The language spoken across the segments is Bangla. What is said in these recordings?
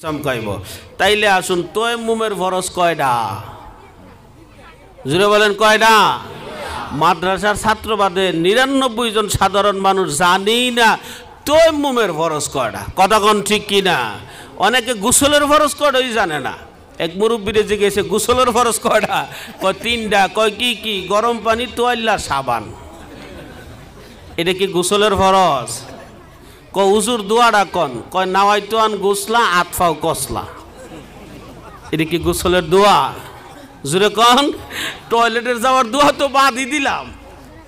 চমকাইব। তাইলে আসুন তয়াম্মুমের ফরজ কয়টা? জুড়ে বলেন কয়টা? মাদ্রাসার ছাত্র বাদে ৯৯ জন সাধারণ মানুষ জানেই না তয়াম্মুমের ফরজ কয়টা। কথা কোন ঠিক কিনা? অনেকে গোসলের ফরজ কয়টাই জানে না। এক মুরব্বীরে জিজ্ঞেসে গোসলের ফরজ কয়টা? কয় ৩টা। কয় কি কি? গরম পানি, তোয়াল্লা, সাবান। এটা কি গোসলের ফরজ? কয় হুজুর দোয়াটা কন? কয় নাওয়াইতু আন গোসলা আতফাও কসলা। এটা কি গোসলের দোয়া? জুড়ে কন। টয়লেটের যাওয়ার দোয়া তো বাদই দিলাম।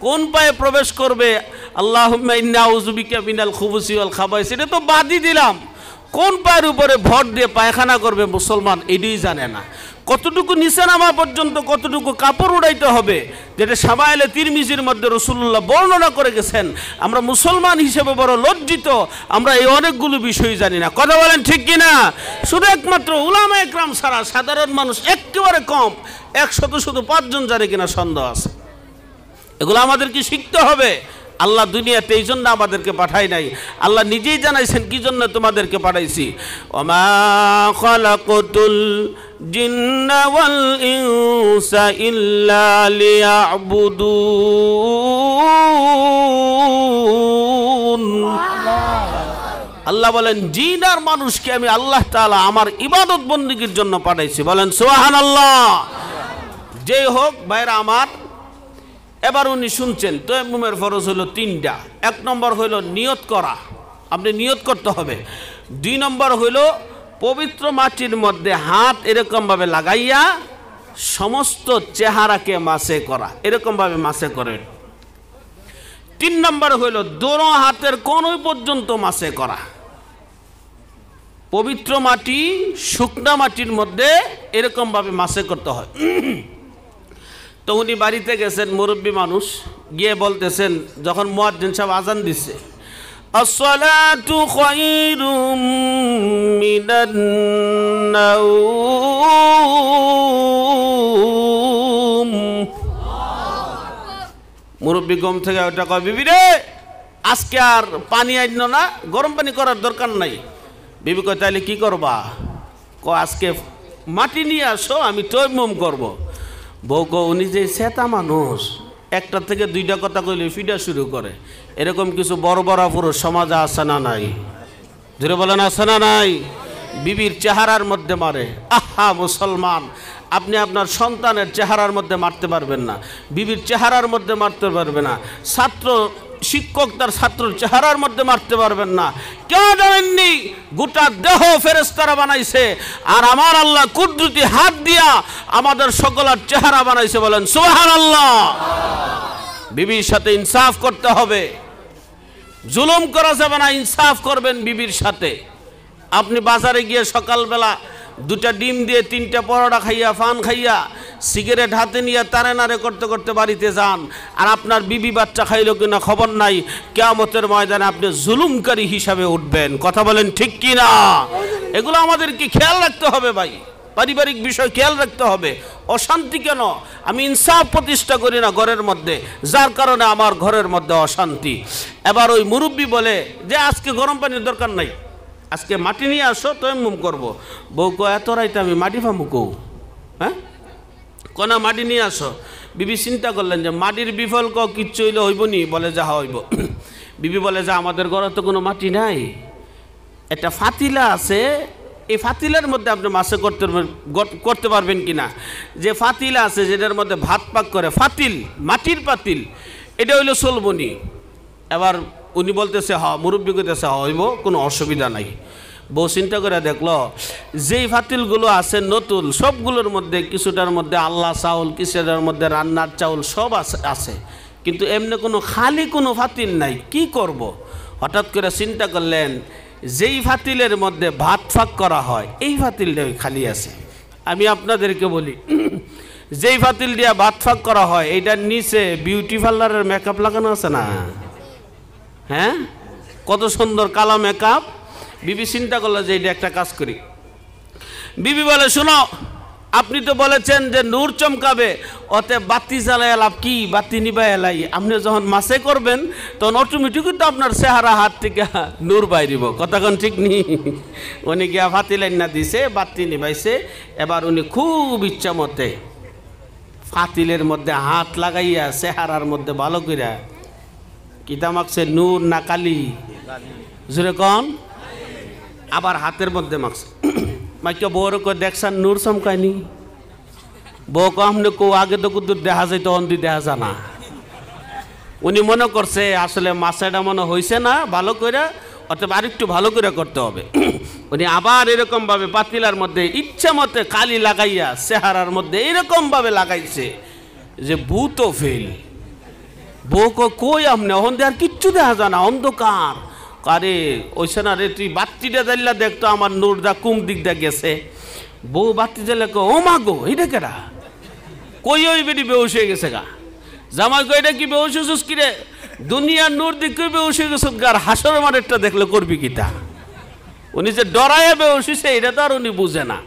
কোন পায়ে প্রবেশ করবে? আল্লাহুম্মা ইন্না আউযু বিকা মিনাল খুবুসি ওয়াল খাবাইস, এটা তো বাদই দিলাম। কোন পায়ের উপরে ভর দিয়ে পায়খানা করবে মুসলমান এটাই জানে না। কতটুকু নিচে নামা পর্যন্ত কতটুকু কাপড় উড়াইতে হবে, যেটা শামায়েলে তিরমিজির মধ্যে রাসূলুল্লাহ বর্ণনা করে গেছেন। আমরা মুসলমান হিসেবে বড় লজ্জিত, আমরা এই অনেকগুলো বিষয় জানি না। কথা বলেন ঠিক কিনা? শুধু একমাত্র উলামায়ে কেরাম ছাড়া সাধারণ মানুষ একেবারে কম, ১০০ ৫ জন জানে কিনা সন্দেহ আছে। এগুলো আমাদেরকে শিখতে হবে। আল্লাহ দুনিয়াতে এই জন্য আমাদেরকে পাঠায় নাই। আল্লাহ নিজেই জানাইছেন কি জন্য তোমাদেরকে পাঠাইছি। ওমা খালাকাতুল জিন্না ওয়াল ইনসা ইল্লা লিয়াবুদুন। আল্লাহ বলেন জিন আর মানুষকে আমি আল্লাহ তাআলা আমার ইবাদত বন্দেগীর জন্য পাঠাইছি। বলেন সুবহানাল্লাহ। যেই হোক ভাইরা আমার, এবার উনি শুনছেন তয়াম্মুমের ফরজ হলো ৩টা। ১ নম্বর হইল নিয়ত করা, আপনি নিয়ত করতে হবে। ২ নম্বর হইল পবিত্র মাটির মধ্যে হাত এরকমভাবে লাগাইয়া সমস্ত চেহারাকে মাসে করা, এরকমভাবে মাসে করে। ৩ নম্বর হইল দোনো হাতের কোনই পর্যন্ত মাসে করা। পবিত্র মাটি শুকনা মাটির মধ্যে এরকমভাবে মাসে করতে হয়। তো উনি বাড়িতে গেছেন, মুরব্বী মানুষ, গিয়ে বলতেছেন যখন মুয়াজ্জিন সাহেব আজান দিচ্ছে, আসসালাতু খায়রুম মিনান নাওম। মুরব্বী গম থেকে ওটা কয়, বিবি রে আজকে আর পানি আইনো না, গরম পানি করার দরকার নাই। বিবি কয় তাইলে কি করবা? কয় আজকে মাটি নিয়ে আসো, আমি তয়াম্মুম করব। বউ কো উনি যে সেতা মানুষ, একটা থেকে 2টা কথা কইলে ফিডা শুরু করে। এরকম কিছু বড় বড় পুরুষ সমাজে আছে না নাই? ধরে বলেন আছে না নাই? বিবির চেহারার মধ্যে মারে। আহা মুসলমান, আপনি আপনার সন্তানের চেহারার মধ্যে মারতে পারবেন না, বিবির চেহারার মধ্যে মারতে পারবে না, শিক্ষক তার ছাত্রের চেহারার মধ্যে মারতে পারবেন না। কেউ জানেননি গোটা দেহ ফেরেশতারা বানাইছে, আর আমার আল্লাহ কুদরতি হাত দিয়া আমাদের সকলের চেহারা বানাইছে। বলেন সুবহানাল্লাহ। বিবির সাথে ইনসাফ করতে হবে, জুলুম করা যাবে না, ইনসাফ করবেন বিবির সাথে। আপনি বাজারে গিয়ে সকালবেলা 2টা ডিম দিয়ে 3টা পরোটা খাইয়া, পান খাইয়া, সিগারেট হাতে নিয়ে তারে নারে করতে করতে বাড়িতে যান, আর আপনার বিবি বাচ্চা খাইলো কিনা খবর নাই, কিয়ামতের ময়দানে আপনি জুলুমকারী হিসাবে উঠবেন। কথা বলেন ঠিক কি না? এগুলো আমাদেরকে খেয়াল রাখতে হবে ভাই, পারিবারিক বিষয় খেয়াল রাখতে হবে। অশান্তি কেন? আমি ইনসাফ প্রতিষ্ঠা করি না ঘরের মধ্যে, যার কারণে আমার ঘরের মধ্যে অশান্তি। এবার ওই মুরব্বী বলে যে আজকে গরম পানির দরকার নাই, আজকে মাটি নিয়ে আসো, তয়াম্মুম করবো। বউ কয় এত রাইতে আমি মাটি পামু কৌ? হ্যাঁ, কোনা মাটি নিয়ে আসো। বিবি চিন্তা করলেন যে মাটির বিফল ক কিচ্ছু হইলে হইব নি? বলে যা হইব। বিবি বলে যে আমাদের ঘরে তো কোনো মাটি নাই, একটা ফাতিলা আছে, এই ফাতিলার মধ্যে আপনি মাছে করতে পারবেন কিনা? যে ফাতিলা আছে যেটার মধ্যে ভাত পাক করে, ফাতিল, মাটির পাতিল, এটা হইলো চলবনি। এবার উনি বলতেছে হ, মুরব্বী কইতেছে হইব, কোনো অসুবিধা নাই। বউ চিন্তা করে দেখলো যেই ফাতিলগুলো আছে নতুন, সবগুলোর মধ্যে কিছুটার মধ্যে আল্লাহ চাউল, কিছুটার মধ্যে রান্নার চাউল সব আছে, কিন্তু এমনি কোনো খালি কোনো ফাতিল নাই। কি করব? হঠাৎ করে চিন্তা করলেন যেই ফাতিলের মধ্যে ভাত ফাঁক করা হয় এই ফাতিলটা খালি আছে। আমি আপনাদেরকে বলি, যেই ফাতিল দিয়া ভাত ফাঁক করা হয় এইটার নিচে বিউটি পার্লারের মেকআপ লাগানো আছে না? হ্যাঁ, কত সুন্দর কালো মেকআপ। বিবি চিন্তা করলো যে এটা একটা কাজ করি। বিবি বলে শোনো, আপনি তো বলেছেন যে নূর চমকাবে, ওতে বাতি জ্বালায় লাভ কি, বাতি নিবাই এলাই। আপনি যখন মাসে করবেন তখন অটোমেটিকই তো আপনার চেহারা হাত থেকে নূর বাইরিব। কথাক্ষণ ঠিক নি? উনি গিয়া ফাতি লাইন না দিছে, বাতি নিবাইছে। এবার উনি খুব ইচ্ছা মতে ফাতিলের মধ্যে হাত লাগাইয়া চেহারার মধ্যে ভালো কইরা কিতা মাখছে, নূর না কালি? জোরে কন। আবার হাতের মধ্যে মাখছে। মাইকে বউর কো দেখছেন নূর চমকায়নি? বউ কো আমনে কো আগে তো কুদুর দেখা যায়, তখন দি দেখা জানা। উনি মনে করছে আসলে মাছটা মনে হয়েছে না ভালো করে, অথবা আরেকটু ভালো করে করতে হবে। উনি আবার এরকমভাবে পাতিলার মধ্যে ইচ্ছা মতে কালি লাগাইয়া চেহারার মধ্যে এরকমভাবে লাগাইছে যে ভূতও ফেল। বউ কই আমনে ওখান দিয়ে আর কিচ্ছু দেখা যায় না, অন্ধকার। আরে ওইসে না রে, তুই বাতিটা জ্বালিয়া দেখতো আমার নূরদা কুম দিক দিয়ে গেছে। বউ বাতি জ্বালে ও মা গো এটা কেরা, কই ওই বেটি বেউস হয়ে গেছে গা। জামাই কো এটা কি বেউস হয়েছিস কিরে? দুনিয়ার নূর দিক কই বেউস হয়ে গেছ গা, হাসর মারেরটা দেখলে করবি কিতা? উনি যে ডরাইয়া বেউস হয়েছে এটা তো আর উনি বুঝে না।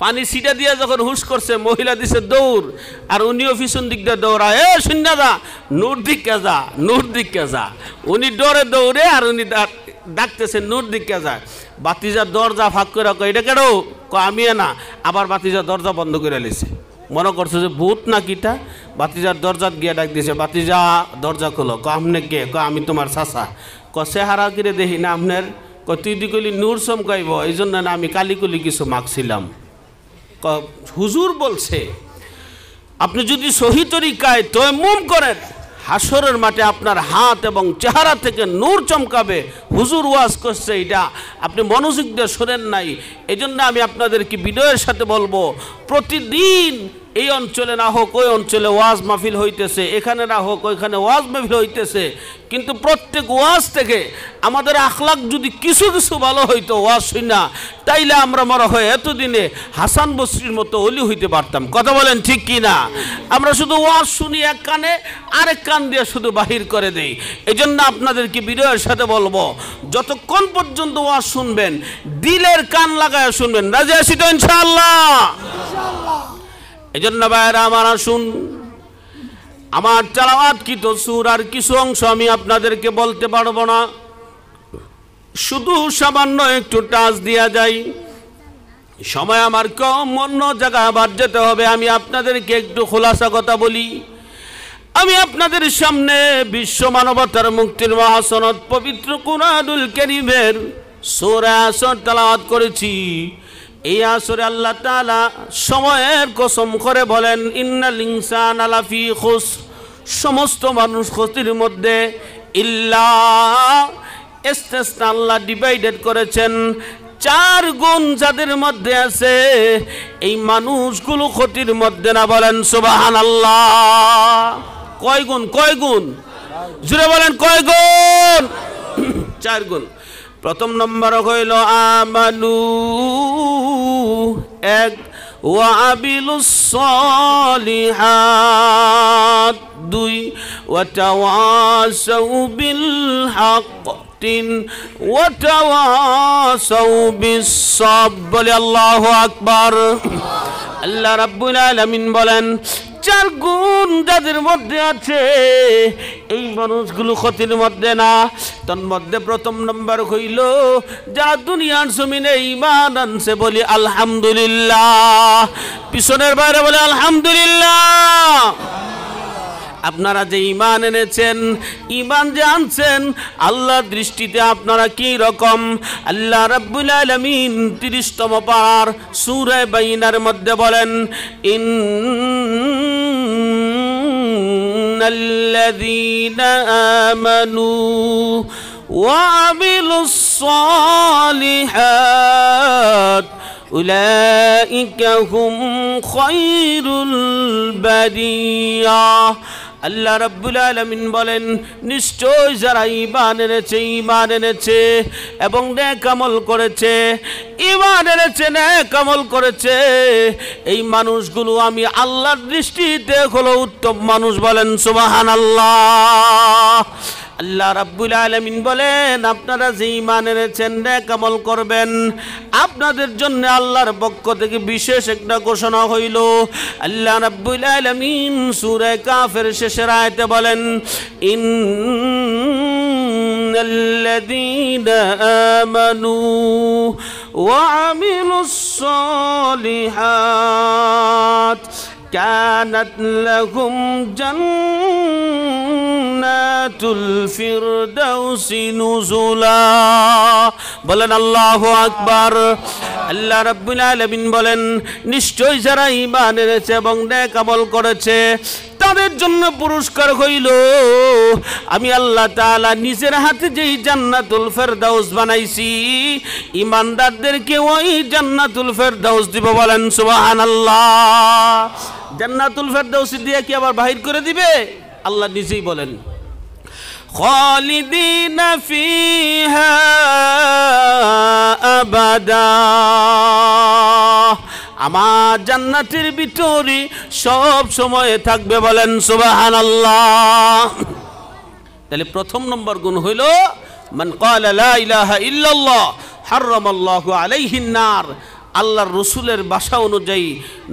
পানি সিটা দিয়া যখন হুশ করছে, মহিলা দিছে দৌড়, আর উনিও পিছন দিক দিয়ে দৌড়ায়, এ শুননা যা, নূর দিকে যা, নূর দিকে যা। উনি ডরে দৌড়ে আর উনি ডাকতেছে নূর দিকে যায়। বাতিজার দরজা ফাঁক করে কয় এটা কেন? আমি না। আবার বাতিজার দরজা বন্ধ করে লিছে, মনে করছে যে ভূত না কিটা। বাতিজার দরজা গিয়ে ডাক দিয়েছে, বাতিজা দরজা খোলো। আমনে কে? আমি তোমার চাচা। চেহারা কিরে দেখি না আপনার? তুই দিকলি নূর চমকাইব, এই জন্য না আমি কালিকুলি কিছু মাখছিলাম। হুজুর বলছে আপনি যদি সহি তরিকায় তয়াম্মুম করেন, হাসরের মাঠে আপনার হাত এবং চেহারা থেকে নূর চমকাবে। হুজুর ওয়াজ করছে, এটা আপনি মনোযোগ দিয়ে শোনেন নাই। এই জন্য আমি আপনাদেরকে বিনয়ের সাথে বলবো, প্রতিদিন এই অঞ্চলে না হোক ওই অঞ্চলে ওয়াজ মাহফিল হইতেছে, এখানে না হোক ওইখানে ওয়াজ মাহফিল হইতেছে, কিন্তু প্রত্যেক ওয়াজ থেকে আমাদের আখলাক যদি কিছু কিছু ভালো হইতো ওয়াজ শুনা, তাইলে আমরা মনে হয় এতদিনে হাসান বসরির মতো অলি হইতে পারতাম। কথা বলেন ঠিক কি না? আমরা শুধু ওয়াজ শুনি এক কানে, আরেক কান দিয়ে শুধু বাহির করে দেই। এই জন্য আপনাদেরকে বিনয়ের সাথে বলবো, যতক্ষণ পর্যন্ত ওয়াজ শুনবেন দিলের কান লাগায় শুনবেন। রাজি আছি তো ইনশাআল্লাহ? এই জন্য ভাইরা আমার আসুন, আমার তেলাওয়াতকৃত সূরার কিছু অংশ আমি আপনাদেরকে বলতে পারবো না, শুধু সামান্য একটু টাচ দিয়া যাই। সময় আমার কম, অন্য জায়গায় আবার যেতে হবে। আমি আপনাদেরকে একটু খোলাসা কথা বলি। আমি আপনাদের সামনে বিশ্ব মানবতার মুক্তির মহাসনদ পবিত্র কুরআনুল কারীমের সূরা আসর তেলাওয়াত করেছি। এই আসরে আল্লাহ তাআলা সময়ের কসম করে বলেন, ইন্নাল ইনসানা লাফি খুসর, সমস্ত মানুষ ক্ষতির মধ্যে, ইল্লা ইস্তিসনা আল্লাহ ডিভাইডেড করেছেন। 4 গুণ যাদের মধ্যে আছে, এই মানুষগুলো ক্ষতির মধ্যে না। বলেন সুবহানাল্লাহ। কয় গুণ? কয় গুণ? জুড়ে বলেন কয় গুণ? 4 গুণ। প্রথম নম্বর হইল আমানু, 1, ওয়া আমিলুস সলিহাত, 2, ওয়া তাওয়াসাউ বিল হক, 3, ওয়া তাওয়াসাউ বিস সাবর। বলে আল্লাহু আকবার। আল্লাহ রাব্বুল আলামিন বলেন, 4 গুণ যাদের মধ্যে আছে, এই মানুষগুলো ক্ষতির মধ্যে না। তার মধ্যে প্রথম নম্বর হইল, যারা দুনিয়ার জমিনে ঈমান আনছে, বলি আলহামদুলিল্লাহ। পিছনের বাইরে বলে আলহামদুলিল্লাহ। আপনারা যে ঈমান এনেছেন, ঈমান যে আনছেন, আল্লাহর দৃষ্টিতে আপনারা কি রকম? আল্লাহ রাব্বুল আলামিন 30তম পারার সূরা বাইনার মধ্যে বলেন, ইন্নাল্লাযীনা আমানু ওয়া আমিলুস সালিহাত উলাইকা হুম খায়রুল বারিয়া। আল্লাহ রাব্বুল আলামিন বলেন, নিশ্চয় যারা ঈমান এনেছে এবং নেক আমল করেছে, ঈমান এনেছে নেক আমল করেছে, এই মানুষগুলো আমি আল্লাহর দৃষ্টিতে হলো উত্তম মানুষ। বলেন সুবহানাল্লাহ। আল্লাহ রাব্বুল আলামিন বলেন আপনারা যে ঈমান এনেছেন নেক আমল করবেন আপনাদের জন্য আল্লাহর পক্ষ থেকে বিশেষ একটা ঘোষণা হইল আল্লাহ রাব্বুল আলামিন সূরা কাফের শেষের আয়াতে বলেন ইন্নাল্লাযীনা আমানু ওয়া আমিলুস সালিহাত كانت لهم جنات الفردوس نزلا বলেন আল্লাহু আকবার আল্লাহ রাব্বুল আলামিন বলেন নিশ্চয় যারা ঈমান এনেছে এবং নেক আমল করেছে তাদের জন্য পুরস্কার হইল আমি আল্লাহ তাআলা নিজের হাতে যেই জান্নাতুল ফেরদাউস বানাইছি ঈমানদারদেরকে ওই জান্নাতুল ফেরদাউস দিব বলেন সুবহানাল্লাহ জান্নাতুল ফেরদাউস দিয়ে কি আবার বাহির করে দিবে আল্লাহ নিজেই বলেন খালিদিনা ফিহা আবাদা আমার জান্নাতের ভিতরে সব সময় থাকবে বলেন সুবহানাল্লাহ তাহলে প্রথম নম্বর গুণ হইল মান ক্বালা লা ইলাহা ইল্লাল্লাহ হারামাল্লাহু আলাইহিন নার আল্লাহর রসুলের ভাষা অনুযায়ী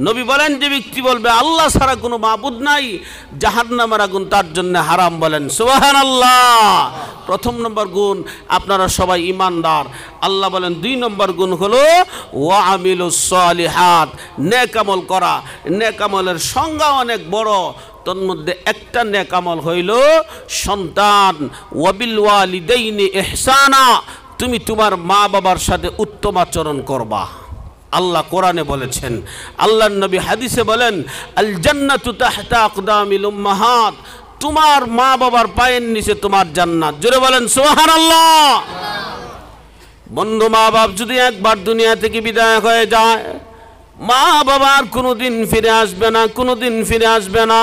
নবী বলেন যে ব্যক্তি বলবে আল্লাহ ছাড়া কোনো মাবুদ নাই জাহান্নামের আগুন তার জন্য হারাম বলেন সুবহানাল্লাহ প্রথম নম্বর গুণ আপনারা সবাই ঈমানদার আল্লাহ বলেন দুই নম্বর গুণ হলো ওয়া আমিলুস সালিহাত নেক আমল করা নেক আমলের সংজ্ঞা অনেক বড় তোর মধ্যে একটা নেক আমল হইল সন্তান ওয়াবিল ওয়ালিদাইনি ইহসানা তুমি তোমার মা বাবার সাথে উত্তম আচরণ করবা আল্লাহ কোরআনে বলেছেন আল্লাহর নবী হাদিসে বলেন আল জান্নাতু তাহতা আকদামিল উম্মাহাত তোমার মা বাবার পায়ের নিচে তোমার জান্নাত জোরে বলেন সুবহানাল্লাহ বন্ধু মা বাপ যদি একবার দুনিয়া থেকে বিদায় হয়ে যায় মা বাবা আর কোনোদিন ফিরে আসবে না কোনোদিন ফিরে আসবে না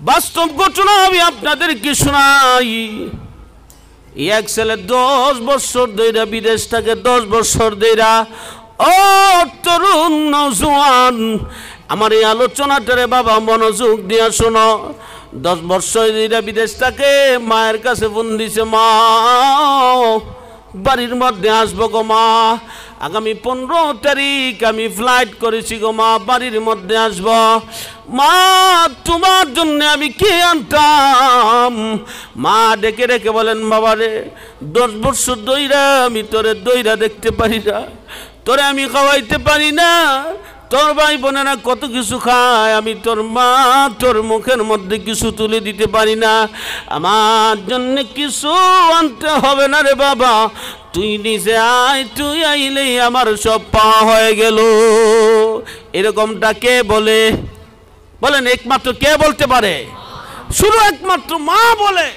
বাস্তব ঘটনা আমি আপনাদেরকে শোনাই এক ছেলে 10 বছর ধরে বিদেশ থেকে 10 বছর ধরে ও তরুণ নওজোয়ান আমার এই আলোচনাটারে বাবা মনোযোগ দিয়ে শোনো 10 বছর ধরে বিদেশ থেকে মায়ের কাছে ফোন দিছে মা বাড়ির মধ্যে আসবো গো মা আগামী 15 তারিখ আমি ফ্লাইট করেছি গো মা বাড়ির মধ্যে আসবো মা তোমার জন্য আমি কি আনতাম মা ডেকে রেখে বলেন বাবা রে 10 বছর দইরা আমি তোরে দইরা দেখতে পারি না তোরে আমি খাওয়াইতে পারি না তোর ভাই বোনেরা কত কিছু খায় আমি তোর মা তোর মুখের মধ্যে কিছু তুলে দিতে পারি না আমার জন্য কিছু আনতে হবে না রে বাবা তুই নিজে আয় তুই আইলেই আমার সব পাওয়া হয়ে গেল এরকমটা কে বলে বলেন একমাত্র কে বলতে পারে শুধু একমাত্র মা বলে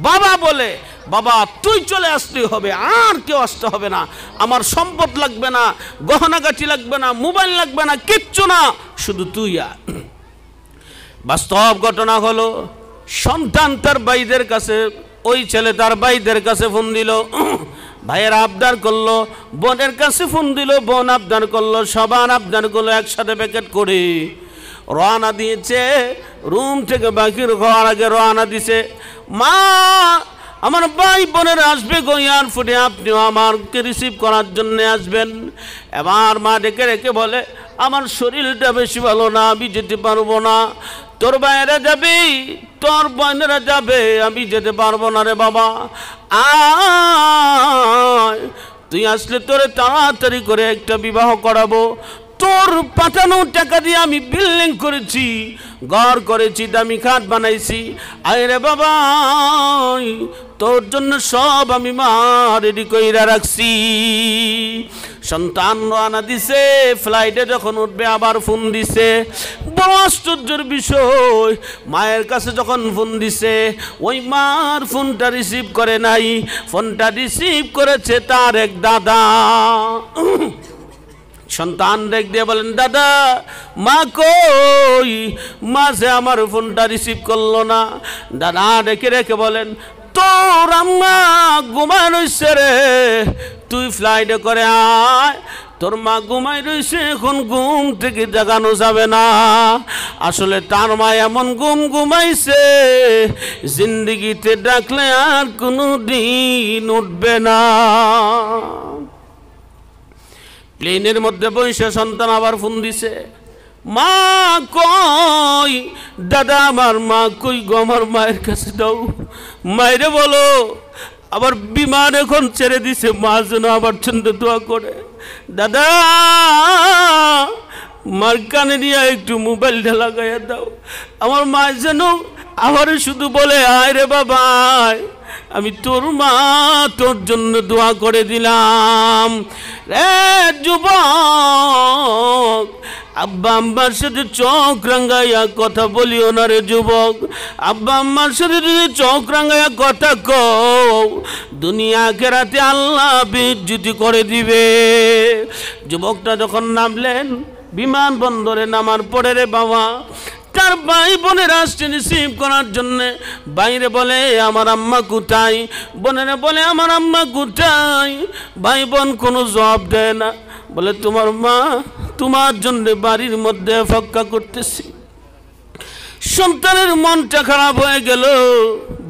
বাবা বলে বাবা তুই চলে আসতেই হবে আর কেউ আসতে হবে না আমার সম্পদ লাগবে না গহনাগাটি লাগবে না মোবাইল লাগবে না কিচ্ছু না শুধু তুই আয় বাস্তব ঘটনা হলো সন্তান তার ভাইদের কাছে ওই ছেলে তার ভাইদের কাছে ফোন দিল ভাইয়ের আবদার করলো বোনের কাছে ফোন দিল বোন আবদার করলো সবার আবদার করলো একসাথে প্যাকেট করে রওনা দিয়েছে রুম থেকে বাকির হওয়ার আগে রওনা দিছে মা আমার ভাই বোনের আসবে গো এয়ারপোর্টে আপনিও আমাকে রিসিভ করার জন্য আসবেন এবার মা ডেকে রেখে বলে আমার শরীরটা বেশি ভালো না আমি যেতে পারবো না তোর ভাইয়েরা যাবে তোর বোনেরা যাবে আমি যেতে পারবো না রে বাবা আয় তুই আসলে তোরে তাড়াতাড়ি করে একটা বিবাহ করাবো তোর পাঠানো টাকা দিয়ে আমি বিল্ডিং করেছি ঘর করেছি দামি খাট বানাইছি আরে বাবা তোর জন্য সব আমি মা রেডি কইরা রাখছি সন্তান রওনা দিছে ফ্লাইটে যখন উঠবে আবার ফোন দিছে বড় আশ্চর্যের বিষয় মায়ের কাছে যখন ফোন দিছে ওই মার ফোনটা রিসিভ করে নাই ফোনটা রিসিভ করেছে তার এক দাদা সন্তান দেখ দিয়ে বলেন দাদা মা কই মা সে আমার ফোনটা রিসিভ করলো না দাদা রেখে রেখে বলেন তোর আম্মা ঘুমানো রে তুই ফ্লাইটে করে আয় তোর মা ঘুমাই রয়েছে, এখন ঘুম থেকে জাগানো যাবে না। আসলে তার মা এমন ঘুমাইছে, জিন্দিগিতে ডাকলে আর কোনো দিন উঠবে না। প্লেনের মধ্যে বসে সন্তান আবার ফোন দিছে, মা কই? দাদা আমার মা কই গো? আমার মায়ের কাছে দাও, মায়েরে বলো আবার বিমান এখন ছেড়ে দিছে, মা যেন আবার জন্য দোয়া করে। দাদা মার কানে নিয়ে একটু মোবাইলটা লাগাইয়া দাও, আমার মা যেন আবার শুধু বলে আয় রে বাবা, আমি তোর মা, তোর জন্য দোয়া করে দিলাম। রে যুবক, আব্বা আম্মার সাথে চোখ রাঙ্গাইয়া কথা বলিও না রে যুবক। আব্বা আম্মার সাথে যদি চোখ রাঙ্গাইয়া কথা কও, দুনিয়া আখিরাতে আল্লাহ বেইজ্জতি করে দিবে। যুবকটা যখন নামলেন বিমান বন্দরে, নামার পরে রে বাবা তার ভাই বোনের আসছে রিসিভ করার জন্যে। বাইরে বলে আমার আম্মা কোথায়? বোনেরা বলে আমার আম্মা কোথায়? ভাই বোন কোনো জবাব দেয় না। বলে তোমার মা তোমার জন্য বাড়ির মধ্যে অপেক্ষা করতেছি। সন্তানের মনটা খারাপ হয়ে গেল।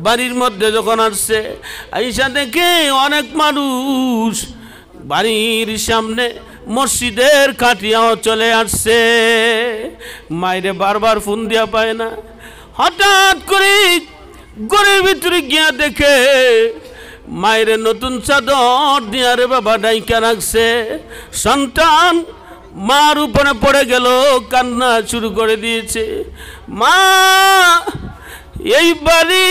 বাড়ির মধ্যে যখন আসছে, আইসা দেখে অনেক মানুষ বাড়ির সামনে মসজিদের কাটিয়াও চলে আসছে। মায়েরে বারবার ফোন দিয়া পায় না। হঠাৎ করে ঘরের ভিতরে গিয়া দেখে মায়ের নতুন চাদর দিয়া রে বাবা ডাইকা রাখছে। সন্তান মার উপরে পড়ে গেল, কান্না শুরু করে দিয়েছে। মা এই বাড়ি,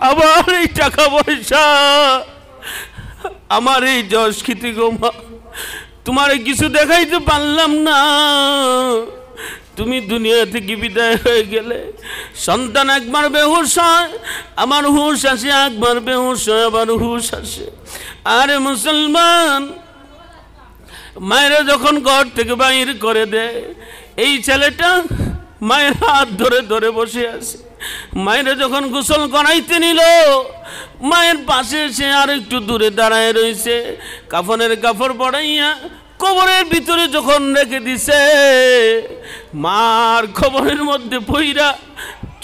আবার এই টাকা পয়সা, আমার এই যশ খ্যাতি গো মা, তোমার কিছু দেখাইতে পারলাম না, তুমি দুনিয়া থেকে বিদায় হয়ে গেলে। সন্তান একবার বেহুশ হয়, আমার হুশ আসে, একবার বেহুশ হয়, আবার হুশ আসে। আরে মুসলমান, মায়েরা যখন ঘর থেকে বাইর করে দেয়, এই ছেলেটা মায়ের হাত ধরে ধরে বসে আছে। মায়েরা যখন গোসল করাইতে নিল, মায়ের পাশে সে আর একটু দূরে দাঁড়ায় রয়েছে। কাফনের কাপড় পড়াইয়া কবরের ভিতরে যখন রেখে দিছে, মার কবরের মধ্যে পইরা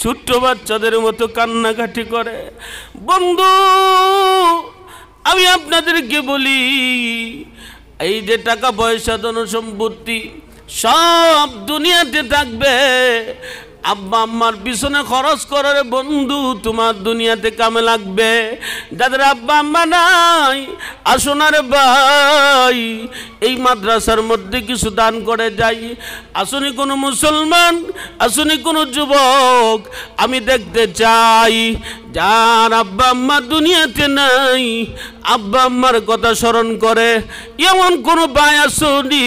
ছোট্ট বাচ্চাদের মতো কান্নাকাটি করে। বন্ধু, আমি আপনাদেরকে বলি, এই যে টাকা পয়সা ধন সম্পত্তি সব দুনিয়াতে থাকবে, আব্বা আম্মার পিছনে খরচ করার বন্ধু তোমার দুনিয়াতে কামে লাগবে। যাদের আব্বা আম্মা নাই, আসোনারে ভাই এই মাদ্রাসার মধ্যে কিছু দান করে যাই। আসুনি কোনো মুসলমান, আসুনি কোনো যুবক, আমি দেখতে চাই যার আব্বা আম্মা দুনিয়াতে নাই, আব্বা আম্মার কথা স্মরণ করে এমন কোনো ভাই আসুনি,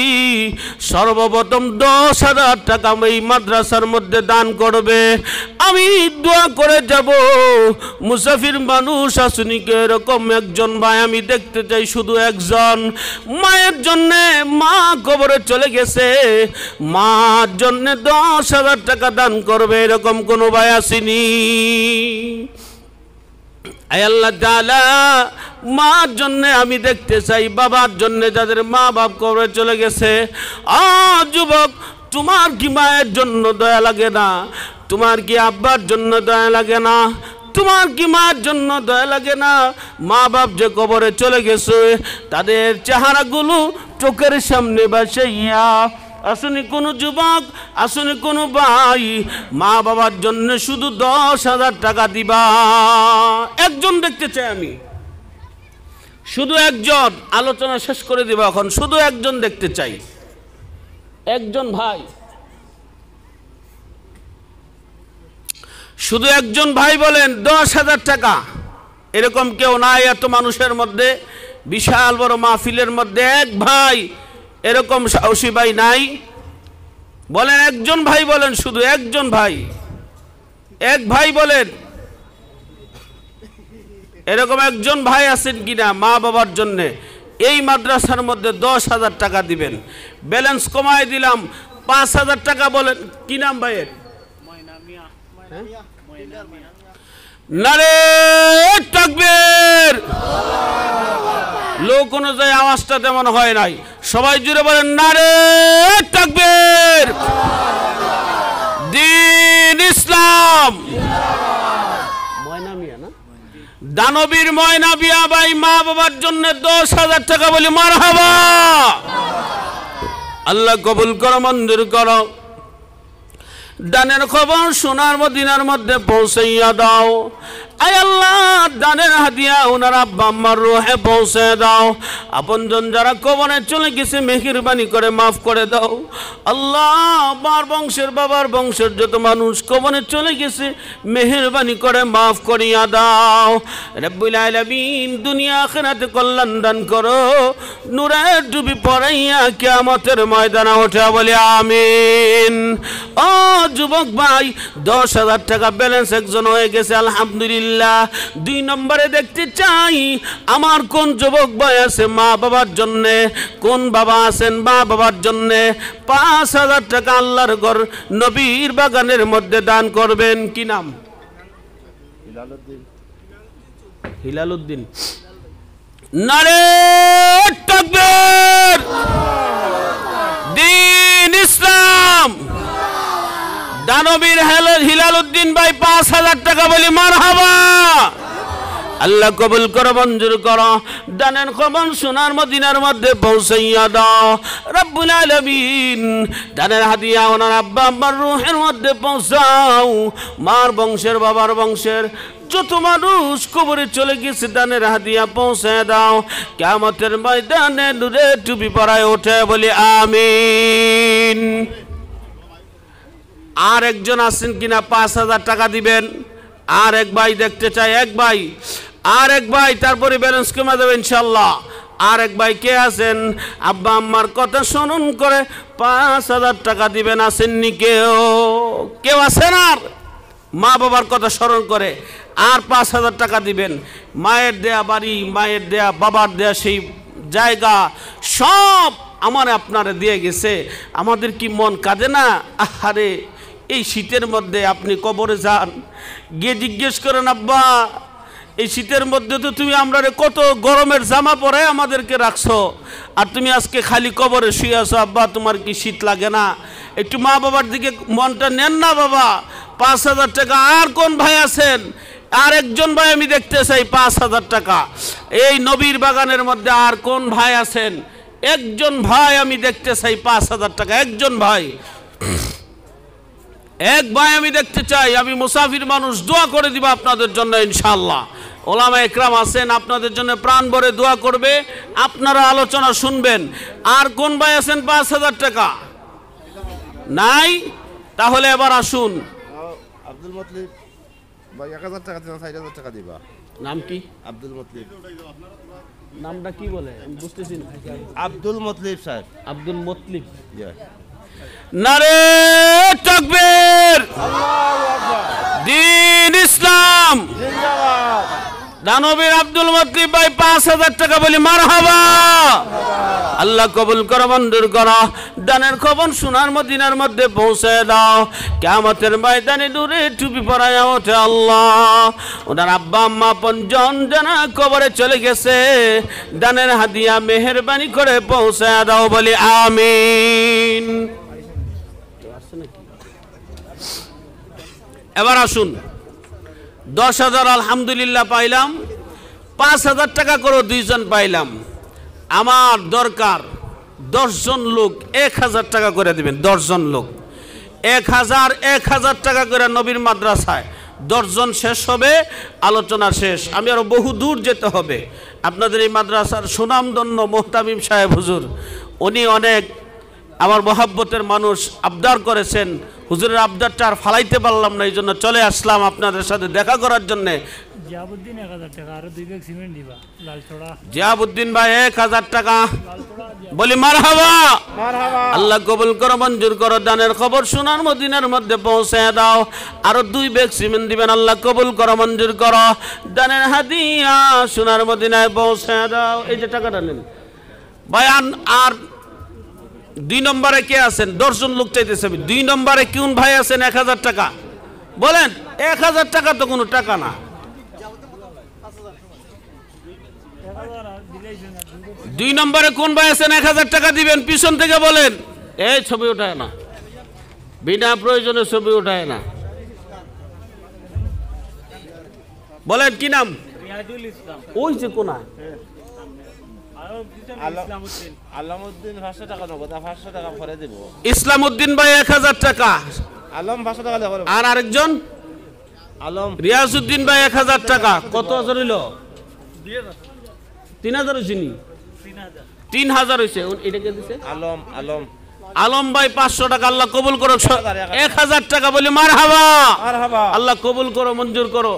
সর্বপ্রথম 10,000 টাকা এই মাদ্রাসার মধ্যে দান করবে। আমি দোয়া করে যাব। মুসাফির মানুষ আসুনি কে? এরকম একজন ভাই আমি দেখতে চাই, শুধু একজন। মায়ের জন্যে, মা কবরে চলে গেছে, মার জন্যে 10,000 টাকা দান করবে, এরকম কোনো ভাই আসেনি। আয় আল্লাহ তাআলা, মার জন্য আমি দেখতে চাই, বাবার জন্য যাদের মা বাপ কবরে চলে গেছে। যুবক, তোমার কি মায়ের জন্য দয়া লাগে না? তোমার কি আব্বার জন্য দয়া লাগে না? তোমার কি মার জন্য দয়া লাগে না? মা বাপ যে কবরে চলে গেছে, তাদের চেহারাগুলো চোখের সামনে বাসাইয়া আসুনি কোনো যুবক, আসুনি কোনো ভাই, মা বাবার জন্য শুধু 10,000 টাকা দিবা। একজন দেখতে চাই আমি, শুধু একজন। আলোচনা শেষ করে দিবা এখন, শুধু একজন দেখতে চাই, একজন ভাই, শুধু একজন ভাই বলেন 10,000 টাকা। এরকম কেউ নাই এত মানুষের মধ্যে, বিশাল বড় মাহফিলের মধ্যে এক ভাই এরকম সাহসী ভাই নাই? বলেন একজন ভাই, বলেন শুধু একজন ভাই, এক ভাই বলেন। এরকম একজন ভাই আছেন কিনা মা বাবার জন্য এই মাদ্রাসার মধ্যে 10,000 টাকা দিবেন? ব্যালেন্স কমায় দিলাম 5,000 টাকা। বলেন কি নাম ভাইয়ের? নারে তাকবীর। লোক অনুযায়ী আওয়াজটা তেমন হয় নাই, সবাই জুড়ে বলেন নারে তাকবীর। দ্বীন ইসলাম। ময়না মিয়া না, দানবীর ময়না বিয়া ভাই মা বাবার জন্য 10,000 টাকা বলি মারহাবা। আল্লাহ কবুল করো, মঞ্জুর করো। দানের খবর সোনার মদিনার মধ্যে পৌঁছাইয়া দাও। আয় আল্লাহ, দানের হাদিয়া ওনার আব্বা আম্মার রুহে পৌঁছে দাও। আপনজন যারা কবরে চলে গেছে মেহেরবানি করে মাফ করে দাও। আল্লাহ, আমার বংশের বাবার বংশের যত মানুষ কবরে চলে গেছে মেহেরবানি করে মাফ করিয়া দাও। রব্বুল আলামিন দুনিয়া আখিরাতে কল্যাণ দান করো। নূরের ডুবি পড়াইয়া কিয়ামতের ময়দানে ওঠা বলে আমিন। ও যুবক ভাই, 10,000 টাকা ব্যালেন্স একজন হয়ে গেছে, আলহামদুলিল্লাহ। 2 নম্বরে দেখতে চাই আমার কোন যুবক ভাই আছে মা বাবার জন্যে, কোন বাবা আছেন মা বাবার জন্যে 5,000 টাকা আল্লাহর ঘর নবীর বাগানের মধ্যে দান করবেন। কি নাম? হিলালউদ্দিন। নারে তাকবীর। দ্বীন ইসলাম। দানবীর হিলালউদ্দিন ভাই 5,000 টাকা বলি মারহাবা। আল্লাহ কবুল করো, মঞ্জুর করো। দানের খবর সোনার মদিনার মধ্যে পৌঁছাইয়া দাও। রব্বুল আলামিন দানের হাদিয়া ওনার আব্বা আম্মার রুহের মধ্যে পৌঁছাও। মার বংশের বাবার বংশের যত মানুষ কবরে চলে গেছে দানের হাদিয়া পৌঁছে দাও। কিয়ামতের ময়দানে নূরে টুপি পরায় ওঠে বলি আমিন। আর একজন আছেন কিনা 5,000 টাকা দিবেন? আর এক ভাই দেখতে চাই, এক ভাই, আর এক ভাই, তারপরে ব্যালেন্স কমে দেবে ইনশাল্লাহ। আর এক ভাই কে আছেন আব্বা আম্মার কথা স্মরণ করে 5,000 টাকা দিবেন? আসেননি কেউ? কেউ আছেন আর মা বাবার কথা স্মরণ করে আর 5,000 টাকা দিবেন? মায়ের দেয়া বাড়ি, মায়ের দেয়া বাবার দেয়া সেই জায়গা সব আমার আপনারে দিয়ে গেছে। আমাদের কি মন কাঁদে না? আহারে, এই শীতের মধ্যে আপনি কবরে যান, গিয়ে জিজ্ঞেস করেন আব্বা এই শীতের মধ্যে তো তুমি আমরা কত গরমের জামা পরে আমাদেরকে রাখছো, আর তুমি আজকে খালি কবরে শুয়ে আছো, আব্বা তোমার কি শীত লাগে না? একটু মা বাবার দিকে মনটা নেন না বাবা। 5,000 টাকা। আর কোন ভাই আছেন? আর একজন ভাই আমি দেখতে চাই 5,000 টাকা। এই নবীর বাগানের মধ্যে আর কোন ভাই আছেন? একজন ভাই আমি দেখতে চাই 5,000 টাকা। একজন ভাই, এক ভাই আমি দেখতে চাই। আমি মুসাফির মানুষ, দোয়া করে দিব আপনাদের জন্য ইনশাআল্লাহ। ওলামা একরাম আছেন, আপনাদের জন্য প্রাণ ভরে দোয়া করবে, আপনারা আলোচনা শুনবেন। আর কোন ভাই আছেন 5,000 টাকা? নাই? তাহলে এবার আসুন। আব্দুল মতলিব ভাই 1,000 টাকা দিন, 4,000 টাকা দিবা। নাম কি? আব্দুল মতলিব। নামটা কি বলে আমি বুঝতেছি না। আব্দুল মতলিব স্যার। আব্দুল মতলিব। ইয়া। নারে তাকবীর। আল্লাহু আকবার। দ্বীন ইসলাম জিন্দাবাদ। দানবীর আব্দুল মতলিব ভাই 5,000 টাকা বলি মারহাবা। আল্লাহ কবুল করো, মঞ্জুর করো। দানের খবর সোনার মদিনার মধ্যে পৌঁছে দাও। কিয়ামতের ময়দানে নূরে টুপি পরায়া ওঠে আল্লাহ। ওনার আব্বা আম্মা পঞ্জন জানা কবরে চলে গেছে, দানের হাদিয়া মেহেরবানি করে পৌঁছে দাও বলি আমিন। এবার আসুন, 10,000 আলহামদুলিল্লাহ পাইলাম, 5,000 টাকা করে 2 জন পাইলাম। আমার দরকার 10 জন লোক 1,000 টাকা করে দিবেন। 10 জন লোক 1,000 টাকা করে নবীর মাদ্রাসায় 10 জন শেষ হবে, আলোচনা শেষ। আমি আরো বহু দূর যেতে হবে। আপনাদের এই মাদ্রাসার সুনামধন্য মোহতামিম সাহেব হুজুর, উনি অনেক আমার মহাব্বতের মানুষ, আবদার করেছেন। হুজুরের আবদারটা আর ফালাইতে পারলাম না, এই জন্য চলে আসলাম আপনাদের সাথে দেখা করার জন্যে। জিয়াবুদ্দিন 1,000 টাকা, আরো 2 ব্যাগ সিমেন্ট দিবা। লালছড়া জিয়াবুদ্দিন ভাই 1,000 টাকা বলি মারহাবা। মারহাবা। আল্লাহ কবুল করো, মঞ্জুর করো। দানের খবর সোনার মদিনার মধ্যে পৌঁছে দাও। আরো 2 ব্যাগ সিমেন্ট দিবেন। আল্লাহ কবুল করো, মঞ্জুর করো। দানের হাদিয়া সোনার মদিনায় পৌঁছে দাও। এই যে টাকাটা নেন ভাই। আর 2 নম্বরে কে আছেন? 10 জন লোক চাইতেছে আমি। 2 নম্বরে কোন ভাই আছেন 1,000 টাকা বলেন? 1,000 টাকা তো কোনো টাকা না। 2 নম্বরে কোন ভাই আছেন 1000 টাকা দিবেন পিছন থেকে বলেন এই ছবি ওঠায় না বিনা প্রয়োজনে ছবি ওঠায় না বলেন কি নাম রিয়াজুল ইসলাম ওই যে কোনা আর পিছনে ইসলামউদ্দিন আলামউদ্দিন 500 টাকা নগদ 500 টাকা পরে দেব ইসলামউদ্দিন ভাই 1000 টাকা আলম 500 টাকা দেব আর আরেকজন আলম রিয়াজউদ্দিন ভাই 1000 টাকা কত হাজার হইল 3000 হইছে নি 3000 হইছে এটা কে দিছে আলম আলম আলম ভাই 500 টাকা আল্লাহ কবুল করো 1000 টাকা বলি মারহাবা মারহাবা আল্লাহ কবুল করো মঞ্জুর করো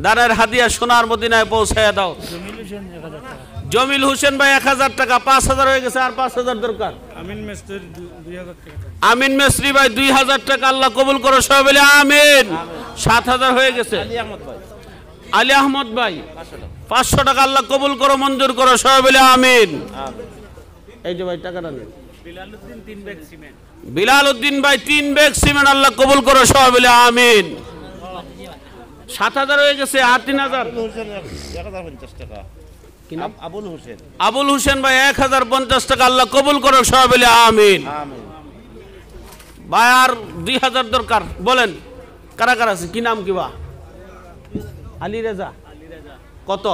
দানের হাদিয়া সোনার মদিনায় পৌঁছায়া দাও জমিল হোসেন 1000 টাকা জমিল হোসেন ভাই 1000 টাকা 5000 হয়ে গেছে আর 5000 দরকার আমিন মেস্তুর 2000 টাকা আমিন মেসরি ভাই 2000 টাকা আল্লাহ কবুল করো সবাই বলে আমিন 7000 হয়ে গেছে আলী আহমদ ভাই আলী আহমদ ভাই 500 টাকা 500 টাকা আল্লাহ কবুল করো মঞ্জুর করো সবাই বলে আমিন আমিন এই যে ভাই টাকাটা নেন বিলালউদ্দিন 3 ব্যাগ সিমেন্ট বিলাল উদ্দিন ভাই 3 ব্যাগ সিমেন্ট আল্লাহ কবুল করো সবাই বলে আমিন 7000 হয়ে গেছে আর 3000 হোসেন 1050 টাকা কি নাম আবুল হোসেন আবুল হোসেন ভাই 1050 টাকা আল্লাহ কবুল করো সবাই বলে আমিন আমিন ভাই আর 2000 দরকার বলেন কারা কারা আছে কি নাম কি বা আলী রেজা কত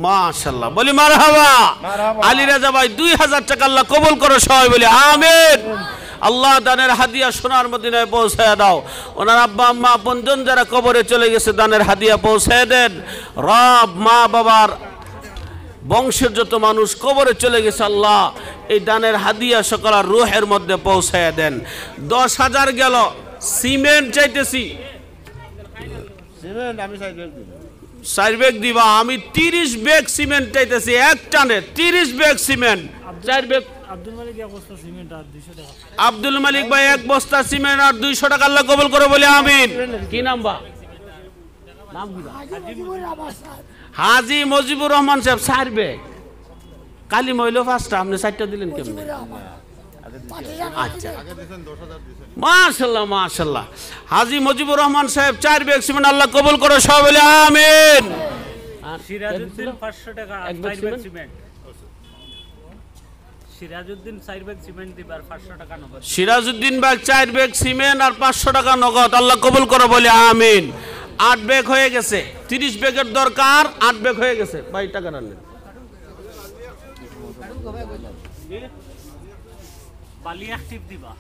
মাশাআল্লাহ বলি মারহাবা মারহাবা। আলী রেজা ভাই 2000 টাকা আল্লাহ কবুল করো সবাই বলে আমিন আল্লাহ দানের হাদিয়া সোনার মদিনায় পৌঁছায় দাও ওনার আব্বা আম্মা আপনজন যারা কবরে চলে গেছে দানের হাদিয়া পৌঁছায় দেন রব মা বাবার বংশের যত মানুষ কবরে চলে গেছে আল্লাহ এই দানের হাদিয়া সকলের রূহের মধ্যে পৌঁছায় দেন 10000 গেল সিমেন্ট চাইতেছি সিমেন্ট আমি সাইড দেব 4 ব্যাগ দিবা আমি 30 ব্যাগ সিমেন্ট চাইতেছি এক টানে 30 bag cement 4 bag Abdul Malik এক বস্তা সিমেন্ট আর 200 টাকা আব্দুল মালিক ভাই এক বস্তা সিমেন্ট আর 200 টাকা আল্লাহ কবুল করো বলে আমিন কি নাম বা নাম কি বা? হাজী মুজিবুর রহমান সাহেব 4 ব্যাগ কালি মইলো 5টা আপনি 4টা দিলেন কেমনে আচ্ছা মাশাআল্লাহ মাশাআল্লাহ হাজী মুজিবুর রহমান সাহেব 4 ব্যাগ সিমেন্ট আল্লাহ কবুল করো সবাই বলে আমিন আর সিরাজউদ্দিন 500 টাকা আর এক bag 4 bag cement? Cement Sirajuddin 4 bag cement দিবার 500 টাকা নগদ সিরাজউদ্দিন ভাই 4 ব্যাগ সিমেন্ট আর 500 টাকা নগদ আল্লাহ কবুল করো বলে আমিন 8 ব্যাগ হয়ে গেছে 30 ব্যাগের দরকার 8 ব্যাগ হয়ে গেছে ভাই টাকা নেন বালি অ্যাক্টিভ দিবা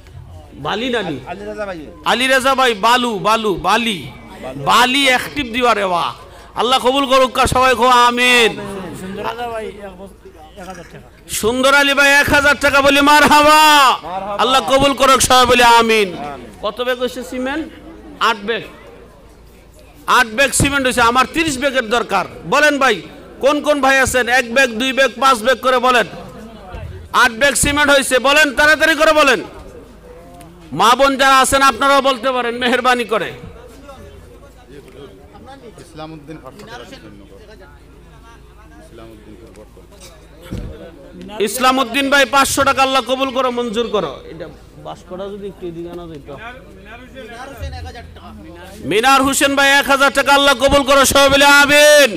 বালি নানি আলী রাজা ভাই আলী রেজা ভাই বালি অ্যাক্টিভ দিবা রে বাহ আল্লাহ কবুল করুক সবাই খো আমিন সুন্দর রাজা ভাই 1000 টাকা সুন্দর আলী ভাই 1000 টাকা বলি মারহাবা আল্লাহ কবুল করুক সবাই বলে আমিন কত ব্যাগ হইছে সিমেন্ট 8 ব্যাগ 8 ব্যাগ সিমেন্ট হইছে আমার 30 ব্যাগের দরকার বলেন ভাই কোন কোন ভাই আছেন 1 ব্যাগ 2 ব্যাগ 5 ব্যাগ করে বলেন 8 ব্যাগ সিমেন্ট হইছে বলেন তাড়াতাড়ি করে বলেন মা বোন যারা আছেন আপনারাও বলতে পারেন মেহেরবানি করে ইসলামউদ্দিন 500 টাকা জন্য ইসলামউদ্দিন ইসলামউদ্দিন ভাই 500 টাকা আল্লাহ কবুল করো মঞ্জুর করো এটা বাস করা যদি একটু এদিকে আনা যেত মিনার হোসেন ভাই 1000 টাকা আল্লাহ কবুল করো সবাই বলে আমিন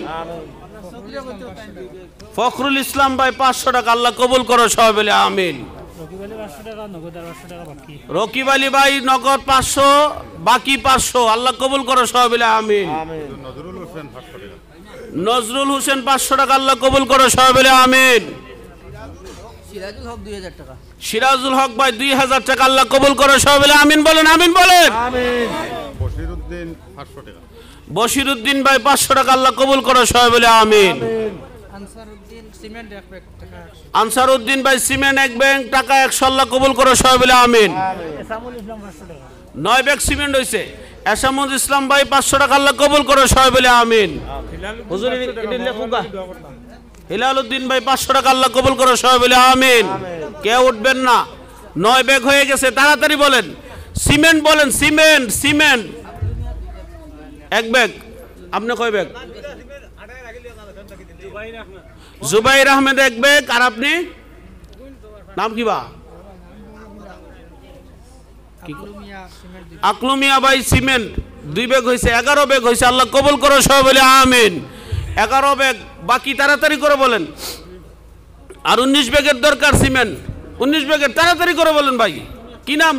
ফখরুল ইসলাম ভাই 500 টাকা আল্লাহ কবুল করো সবাই বলে আমিন রকিব আলী 500 টাকা নগদ আর 500 টাকা বাকি রকিব আলী ভাই নগদ 500 বাকি 500 আল্লাহ কবুল করো সবাই বলে আমিন নজরুল হোসেন 500 টাকা নজরুল হোসেন 500 টাকা আল্লাহ কবুল করো সবাই বলে আমিন সিরাজুল হক 2000 টাকা সিরাজুল হক ভাই 2000 টাকা আল্লাহ কবুল করো সবাই বলে আমিন বলেন আমিন বলেন আমিন বশিরউদ্দিন 500 টাকা বশিরউদ্দিন ভাই 500 টাকা আল্লাহ কবুল করো সবাই বলে আমিন আনসারউদ্দিন সিমেন্ট 1 ব্যাগ টাকা আনসারউদ্দিন ভাই সিমেন্ট 1 ব্যাগ টাকা 100 আল্লাহ কবুল করো সবাই বলে আমিন এসামুল ইসলাম 500 টাকা 9 ব্যাগ সিমেন্ট হইছে এসামুল ইসলাম ভাই 500 টাকা আল্লাহ কবুল করো সবাই বলে আমিন হুজুর এটা লেখুকা হিলালউদ্দিন ভাই 500 টাকা আল্লাহ কবুল করো সবাই বলে আমিন কেউ উঠবেন না 9 ব্যাগ হয়ে গেছে তাড়াতাড়ি বলেন সিমেন্ট বলেন সিমেন্ট 1 ব্যাগ আপনি কয় ব্যাগ জুবাইর আহমেদ 1 ব্যাগ আর আপনি নাম কি বা আকলুমিয়া ভাই সিমেন্ট 2 ব্যাগ হইছে 11 ব্যাগ হইছে আল্লাহ কবুল করো সবাই বলে আমিন 11 ব্যাগ বাকি তাড়াতাড়ি করে বলেন। আর 19 ব্যাগের দরকার সিমেন্ট, 19 ব্যাগের তাড়াতাড়ি করে বলেন ভাই। কি নাম ভাই?